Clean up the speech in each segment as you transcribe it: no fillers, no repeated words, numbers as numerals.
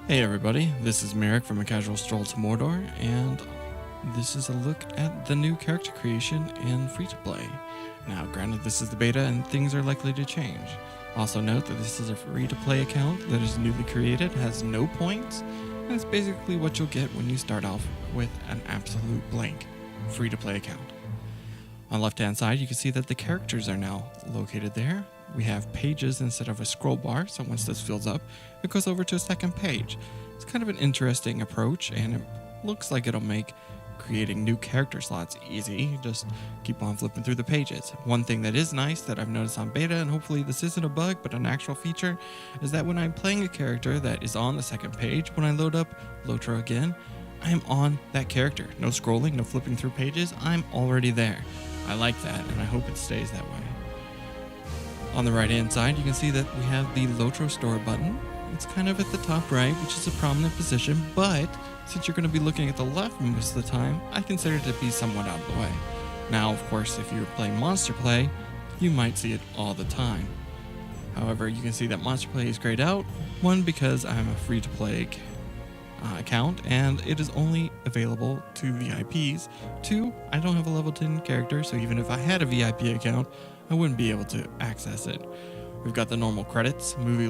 Hey everybody, this is Merrick from A Casual Stroll to Mordor, and this is a look at the new character creation in free-to-play. Now, granted, this is the beta and things are likely to change. Also note that this is a free-to-play account that is newly created, has no points, and it's basically what you'll get when you start off with an absolute blank free-to-play account. On the left-hand side, you can see that the characters are now located there. We have pages instead of a scroll bar, so once this fills up, it goes over to a second page. It's kind of an interesting approach, and it looks like it'll make creating new character slots easy. Just keep on flipping through the pages. One thing that is nice that I've noticed on beta, and hopefully this isn't a bug, but an actual feature, is that when I'm playing a character that is on the second page, when I load up LOTRO again, I am on that character. No scrolling, no flipping through pages, I'm already there. I like that, and I hope it stays that way. On the right hand side, you can see that we have the LOTRO store button. It's kind of at the top right, which is a prominent position, but since you're going to be looking at the left most of the time, I consider it to be somewhat out of the way. Now, of course, if you're playing Monster Play, you might see it all the time. However, you can see that Monster Play is grayed out, one, because I'm a free-to-play account, and it is only available to VIPs. Two, I don't have a level 10 character, so even if I had a VIP account, I wouldn't be able to access it. We've got the normal credits, movie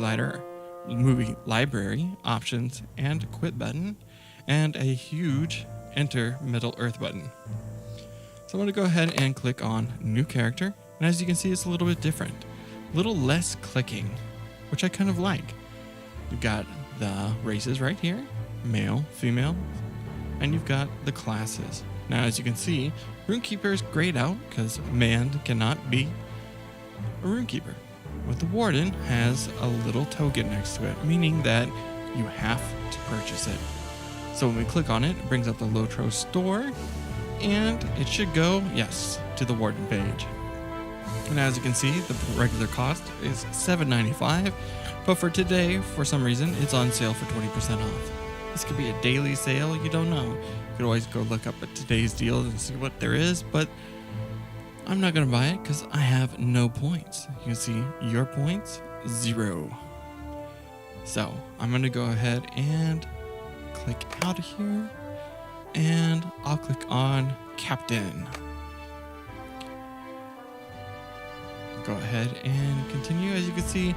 library, options, and quit button, and a huge enter Middle Earth button. So I'm going to go ahead and click on new character, and as you can see, it's a little bit different. A little less clicking, which I kind of like. You've got the races right here, male, female, and you've got the classes. Now, as you can see, Runekeeper is grayed out because man cannot be a Runekeeper. But the Warden has a little token next to it, meaning that you have to purchase it. So when we click on it, it brings up the LOTRO store, and it should go, yes, to the Warden page. And as you can see, the regular cost is $7.95, but for today, for some reason, it's on sale for 20% off. This could be a daily sale, you don't know. You could always go look up at today's deals and see what there is, but I'm not going to buy it because I have no points. You can see your points, 0. So I'm going to go ahead and click out of here, and I'll click on Captain. Go ahead and continue. As you can see,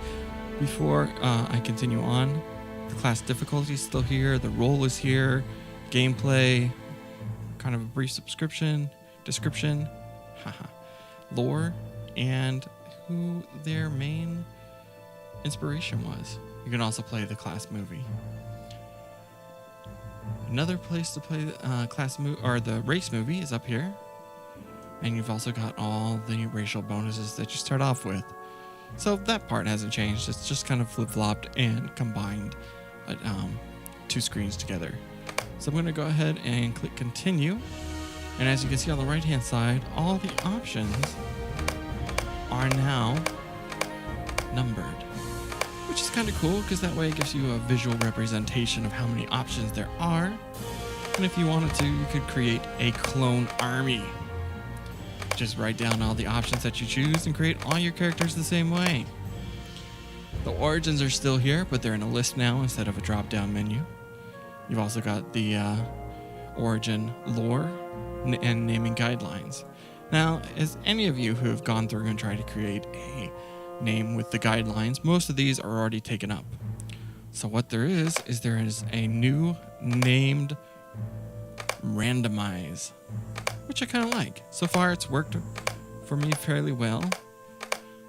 before I continue on, the class difficulty is still here, the role is here, gameplay, kind of a brief description, lore, and who their main inspiration was. You can also play the class movie. Another place to play the race movie is up here, and you've also got all the racial bonuses that you start off with. So that part hasn't changed. It's just kind of flip-flopped and combined two screens together. So I'm going to go ahead and click continue. And as you can see on the right hand side, all the options are now numbered, which is kind of cool because that way it gives you a visual representation of how many options there are. And if you wanted to, you could create a clone army. Just write down all the options that you choose and create all your characters the same way. The origins are still here, but they're in a list now instead of a drop-down menu. You've also got the origin lore and naming guidelines. Now, as any of you who have gone through and tried to create a name with the guidelines, most of these are already taken up. So what there is a new named randomize, which I kind of like. So far, it's worked for me fairly well.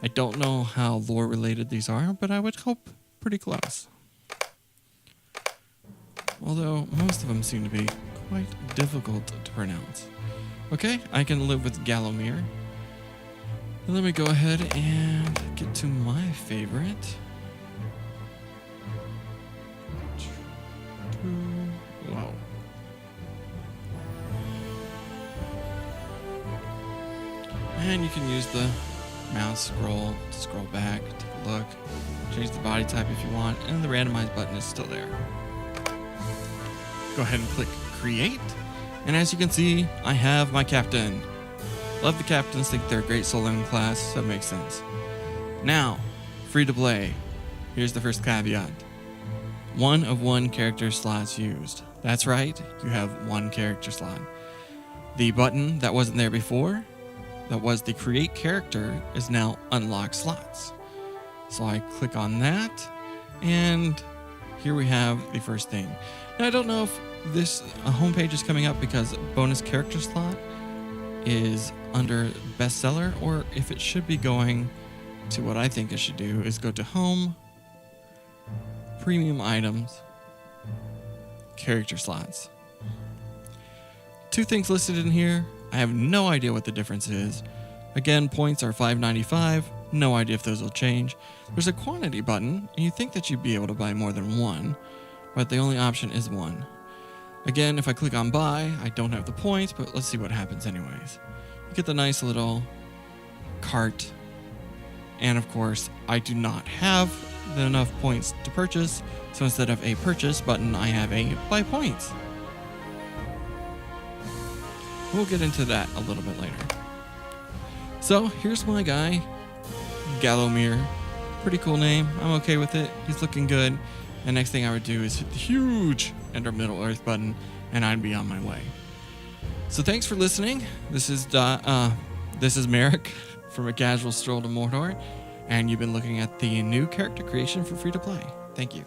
I don't know how lore related these are, but I would hope pretty close. Although most of them seem to be quite difficult to pronounce. Okay, I can live with Gallowmere. And let me go ahead and get to my favorite. Whoa. And you can use the mouse scroll to scroll back, take a look, change the body type if you want, and the randomize button is still there. Go ahead and click create, and as you can see, I have my captain. Love the captains, think they're a great soloing class, so it makes sense. Now, free to play. Here's the first caveat. 1 of 1 character slots used. That's right, you have 1 character slot. The button that wasn't there before, that was the create character, is now unlock slots. So I click on that, and here we have the first thing. Now I don't know if this homepage is coming up because bonus character slot is under bestseller, or if it should be going to what I think it should do is go to home, premium items, character slots. 2 things listed in here. I have no idea what the difference is. Again, points are $5.95. No idea if those will change. There's a quantity button, and you think that you'd be able to buy more than 1, but the only option is 1. Again, if I click on buy, I don't have the points, but let's see what happens anyways. You get the nice little cart, and of course, I do not have enough points to purchase, so instead of a purchase button, I have a buy points. We'll get into that a little bit later. So here's my guy, Gallowmere. Pretty cool name. I'm okay with it. He's looking good. And next thing I would do is hit the huge Enter Middle Earth button, and I'd be on my way. So thanks for listening. This is Merrick from A Casual Stroll to Mordor, and you've been looking at the new character creation for free to play. Thank you.